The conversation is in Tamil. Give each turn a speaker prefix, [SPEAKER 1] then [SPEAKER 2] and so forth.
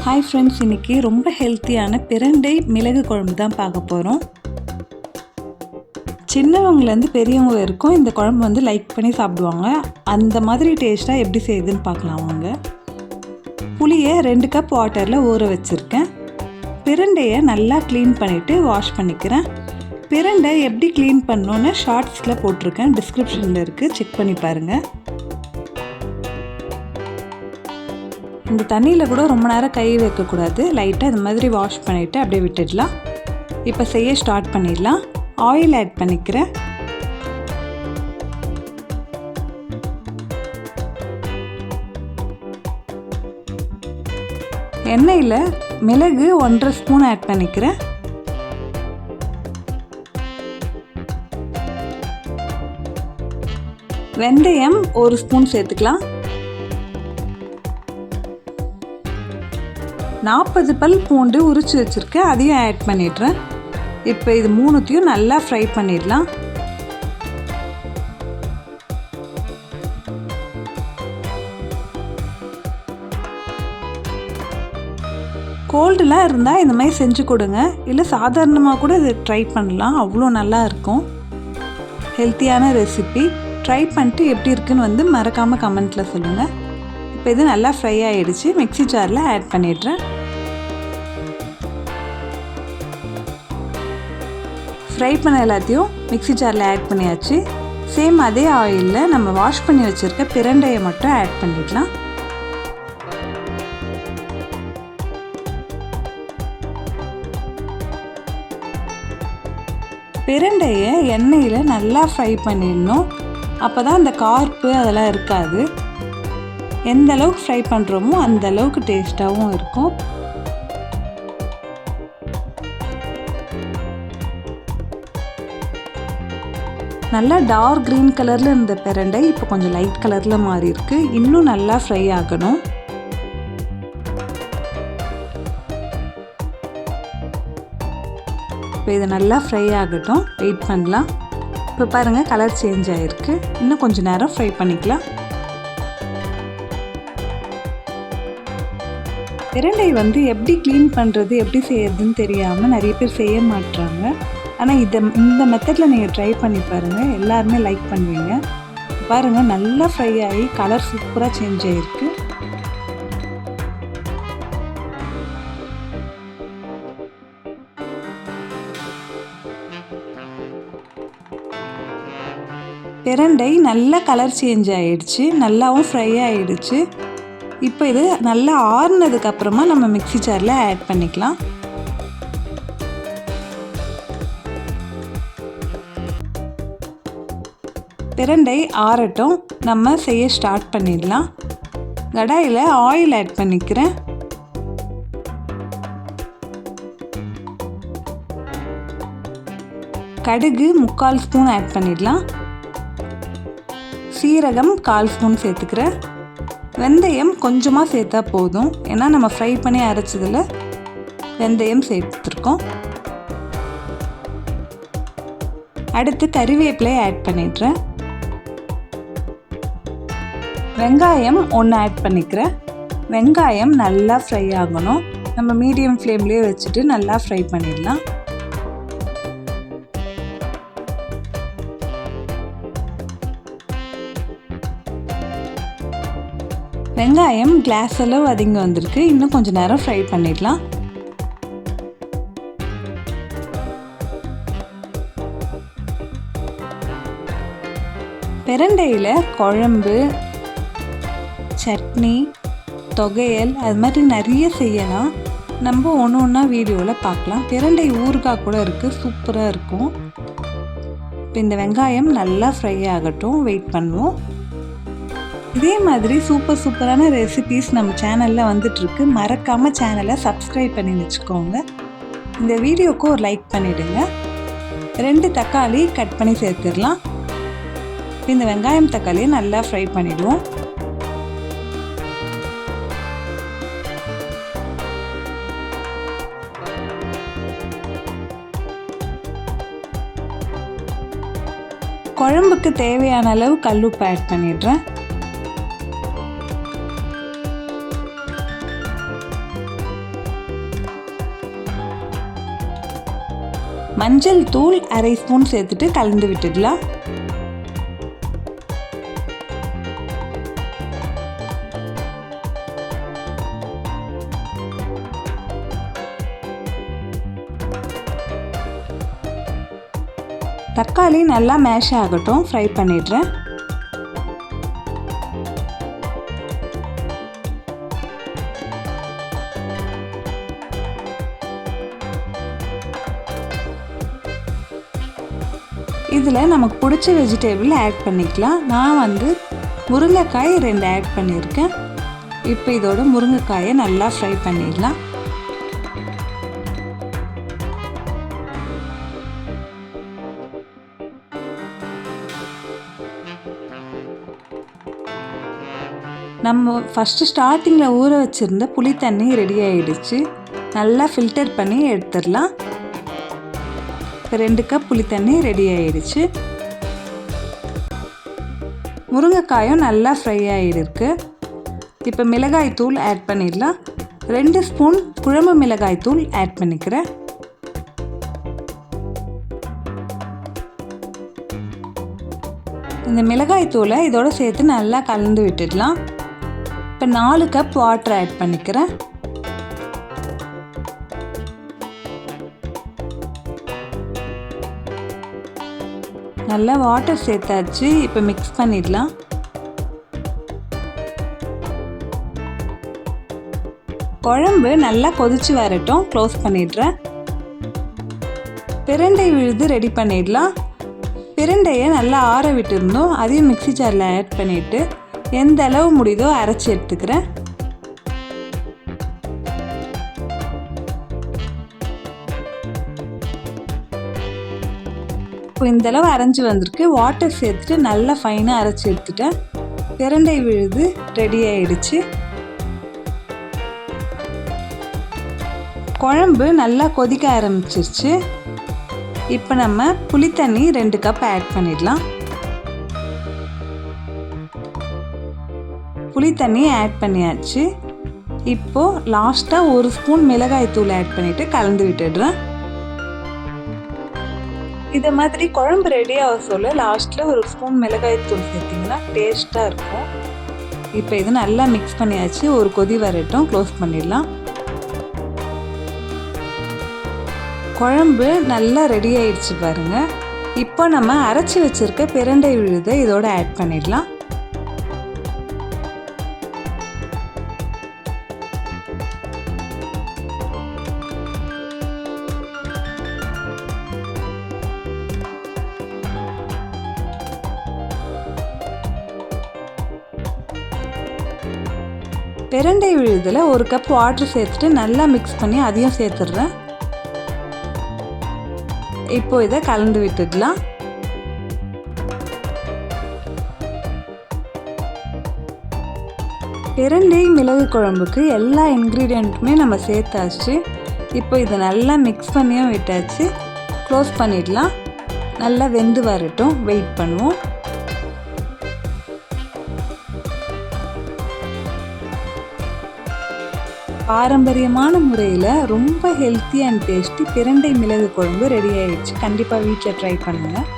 [SPEAKER 1] ஹாய் ஃப்ரெண்ட்ஸ், இன்றைக்கி ரொம்ப ஹெல்த்தியான பிரண்டை மிளகு குழம்பு தான் பார்க்க போகிறோம். சின்னவங்கலேருந்து பெரியவங்க வரைக்கும் இந்த குழம்பு வந்து லைக் பண்ணி சாப்பிடுவாங்க. அந்த மாதிரி டேஸ்ட்டாக எப்படி செய்யுதுன்னு பார்க்கலாம் வாங்க. புளியை 2 கப் வாட்டரில் ஊற வச்சுருக்கேன். பிரண்டையை நல்லா க்ளீன் பண்ணிவிட்டு வாஷ் பண்ணிக்கிறேன். பிரண்டை எப்படி க்ளீன் பண்ணணுன்னு ஷார்ட்ஸில் போட்டிருக்கேன், டிஸ்கிரிப்ஷனில் இருக்குது, செக் பண்ணி பாருங்கள். இந்த தண்ணியில் கூட ரொம்ப நேரம் கை வைக்கக்கூடாது. லைட்டாக இந்த மாதிரி வாஷ் பண்ணிவிட்டு அப்படியே விட்டுடலாம். இப்போ செய்ய ஸ்டார்ட் பண்ணிடலாம். ஆயில் ஆட் பண்ணிக்கிறேன். எண்ணெயில் மிளகு 1.5 ஸ்பூன் ஆட் பண்ணிக்கிறேன். வெந்தயம் 1 ஸ்பூன் சேர்த்துக்கலாம். 40 பல் பூண்டு உரிச்சு வச்சுருக்கேன், அதையும் ஆட் பண்ணிடுறேன். இப்போ இது மூணுத்தையும் நல்லா ஃப்ரை பண்ணிடலாம். கோல்டுலாம் இருந்தால் இந்த மாதிரி செஞ்சு கொடுங்க, இல்லை சாதாரணமாக கூட இது ட்ரை பண்ணலாம், அவ்வளோ நல்லா இருக்கும். ஹெல்த்தியான ரெசிபி. ட்ரை பண்ணிட்டு எப்படி இருக்குன்னு வந்து மறக்காமல் கமெண்ட்டில் சொல்லுங்கள். இப்போ இது நல்லா ஃப்ரை ஆகிடுச்சு. மிக்ஸி ஜாரில் ஆட் பண்ணிடுறேன். ஃப்ரை பண்ண எல்லாத்தையும் மிக்ஸி ஜாரில் ஆட் பண்ணியாச்சு. சேம் அதே ஆயிலில் நம்ம வாஷ் பண்ணி வச்சுருக்க பிரண்டையை மட்டும் ஆட் பண்ணிடலாம். பிரண்டையை எண்ணெயில் நல்லா ஃப்ரை பண்ணிடணும். அப்போ தான் அந்த கார்ப்பு அதெல்லாம் இருக்காது. எந்த அளவுக்கு ஃப்ரை பண்ணுறோமோ அந்த அளவுக்கு டேஸ்ட்டாகவும் இருக்கும். நல்லா டார்க் க்ரீன் கலரில் இருந்த பிரண்டை இப்போ கொஞ்சம் லைட் கலரில் மாறி இருக்கு. இன்னும் நல்லா ஃப்ரை ஆகணும். இப்போ இது நல்லா ஃப்ரை ஆகட்டும், வெயிட் பண்ணலாம். இப்போ பாருங்கள், கலர் சேஞ்ச் ஆகிருக்கு. இன்னும் கொஞ்சம் நேரம் ஃப்ரை பண்ணிக்கலாம். பிரண்டை வந்து எப்படி க்ளீன் பண்ணுறது, எப்படி செய்யறதுன்னு தெரியாமல் நிறைய பேர் செய்ய மாட்டுறாங்க. ஆனால் இந்த மெத்தடில் நீங்கள் ட்ரை பண்ணி பாருங்கள், எல்லாருமே லைக் பண்ணுவீங்க. பாருங்கள், நல்லா ஃப்ரை ஆகி கலர் சூப்பராக சேஞ்ச் ஆகிருக்கு. பிரண்டை நல்லா கலர் சேஞ்ச் ஆகிடுச்சு, நல்லாவும் ஃப்ரை ஆகிடுச்சு. இப்போ இது நல்லா ஆறுனதுக்கு அப்புறமா நம்ம மிக்ஸி ஜாரில் ஆட் பண்ணிக்கலாம். பிரண்டை ஆறட்டும், நம்ம செய்ய ஸ்டார்ட் பண்ணிடலாம். கடாயில் ஆயில் ஆட் பண்ணிக்கிறேன். கடுகு 3/4 ஸ்பூன் ஆட் பண்ணிடலாம். சீரகம் 1/4 ஸ்பூன் சேர்த்துக்கிறேன். வெந்தயம் கொஞ்சமாக சேர்த்தா போதும், ஏன்னா நம்ம ஃப்ரை பண்ணி அரைச்சதில் வெந்தயம் சேர்த்துருக்கோம். அடுத்து கறிவேப்பிலை ஆட் பண்ணிடுறேன். வெங்காயம் 1 ஆட் பண்ணிக்கிறேன். வெங்காயம் நல்லா ஃப்ரை ஆகணும். நம்ம மீடியம் ஃப்ளேம்லேயே வச்சுட்டு நல்லா ஃப்ரை பண்ணிடலாம். வெங்காயம் கிளாஸ் அளவு வதங்கி வந்திருக்கு. இன்னும் கொஞ்சம் நேரம் ஃப்ரை பண்ணிடலாம். பிரண்டையில் குழம்பு, சட்னி, தொகையல் அது மாதிரி நிறைய செய்யலாம். நம்ம ஒன்று ஒன்றா வீடியோவில் பார்க்கலாம். பிரண்டை ஊறுகாய் கூட இருக்குது, சூப்பராக இருக்கும். இப்போ இந்த வெங்காயம் நல்லா ஃப்ரை ஆகட்டும், வெயிட் பண்ணுவோம். இதே மாதிரி சூப்பரான ரெசிபீஸ் நம்ம சேனலில் வந்துட்டுருக்கு. மறக்காமல் சேனலை சப்ஸ்கிரைப் பண்ணி வச்சுக்கோங்க. இந்த வீடியோவுக்கு ஒரு லைக் பண்ணிவிடுங்க. 2 தக்காளி கட் பண்ணி சேர்த்துடலாம். இந்த வெங்காயம் தக்காளியை நல்லா ஃப்ரை பண்ணிவிடுவோம். குழம்புக்கு தேவையான அளவு கல்லுப்பு ஆட் பண்ணிடுறேன். மஞ்சள் தூள் அரை ஸ்பூன் சேர்த்துட்டு கலந்து விட்டுடலாம். தக்காளி நல்லா மேஷ் ஆகட்டும், ஃப்ரை பண்ணிடுறேன். இதில் நமக்கு பிடிச்ச வெஜிடபிள் ஆட் பண்ணிக்கலாம். நான் முருங்கைக்காய் 2 ஆட் பண்ணியிருக்கேன். இப்போ இதோட முருங்கைக்காயை நல்லா ஃப்ரை பண்ணிடலாம். நம்ம ஃபஸ்ட்டு ஸ்டார்டிங்கில் ஊற வச்சுருந்த புளி தண்ணி ரெடி ஆகிடுச்சு. நல்லா ஃபில்டர் பண்ணி எடுத்துடலாம். இப்போ 2 கப் புளி தண்ணி ரெடி ஆகிடுச்சு. முருங்கைக்காயும் நல்லா ஃப்ரை ஆகிருக்கு. இப்போ மிளகாய் தூள் ஆட் பண்ணிடலாம். 2 ஸ்பூன் குழம்பு மிளகாய் தூள் ஆட் பண்ணிக்கிறேன். இந்த மிளகாய் தூளை இதோட சேர்த்து நல்லா கலந்து விட்டுடலாம். இப்போ 4 கப் வாட்டர் ஆட் பண்ணிக்கிறேன். நல்லா வாட்டர் சேர்த்தாச்சு. இப்போ மிக்ஸ் பண்ணிடலாம். குழம்பு நல்லா கொதிச்சு வரட்டும், க்ளோஸ் பண்ணிடுறேன். பிரண்டை விழுது ரெடி பண்ணிடலாம். பிரண்டையை நல்லா ஆற விட்டுருந்தோம், அதையும் மிக்ஸி ஜாரில் ஆட் பண்ணிவிட்டு எந்த அளவு முடியுதோ அரைச்சி எடுத்துக்கிறேன். இப்போ இந்தளவு அரைஞ்சி வந்திருக்கு. வாட்டர் சேர்த்துட்டு நல்லா ஃபைனாக அரைச்சி எடுத்துட்டேன். பிரண்டை விழுது ரெடி ஆயிடுச்சு. குழம்பு நல்லா கொதிக்க ஆரம்பிச்சிருச்சு. இப்போ நம்ம புளித்தண்ணி 2 கப் ஆட் பண்ணிடலாம். புளி தண்ணி ஆட் பண்ணியாச்சு. இப்போது லாஸ்ட்டாக 1 ஸ்பூன் மிளகாய் தூள் ஆட் பண்ணிவிட்டு கலந்து விட்டுடுறேன். இதை மாதிரி குழம்பு ரெடியாக சொல்ல லாஸ்ட்டில் 1 ஸ்பூன் மிளகாய் தூள் சேர்த்திங்கன்னா டேஸ்ட்டாக இருக்கும். இப்போ இது நல்லா மிக்ஸ் பண்ணியாச்சு. ஒரு கொதி வரட்டும், க்ளோஸ் பண்ணிடலாம். குழம்பு நல்லா ரெடி ஆயிடுச்சு பாருங்கள். இப்போ நம்ம அரைச்சி வச்சுருக்க பிரண்டை விழுதை இதோட ஆட் பண்ணிடலாம். பிரண்டை விழுதில் 1 கப் வாட்டர் சேர்த்துட்டு நல்லா மிக்ஸ் பண்ணி அதையும் சேர்த்துடுறேன். இப்போ இதை கலந்து விட்டுடலாம். பிரண்டை மிளகு குழம்புக்கு எல்லா இன்க்ரீடியண்ட்டுமே நம்ம சேர்த்தாச்சு. இப்போ இதை நல்லா மிக்ஸ் பண்ணியும் விட்டாச்சு. க்ளோஸ் பண்ணிடலாம். நல்லா வெந்து வரட்டும், வெயிட் பண்ணுவோம். பாரம்பரியமான முறையில் ரொம்ப ஹெல்த்தி அண்ட் டேஸ்டி பிரண்டை மிளகு குழம்பு ரெடி ஆகிடுச்சு. கண்டிப்பாக வீட்டில் ட்ரை பண்ணுங்கள்.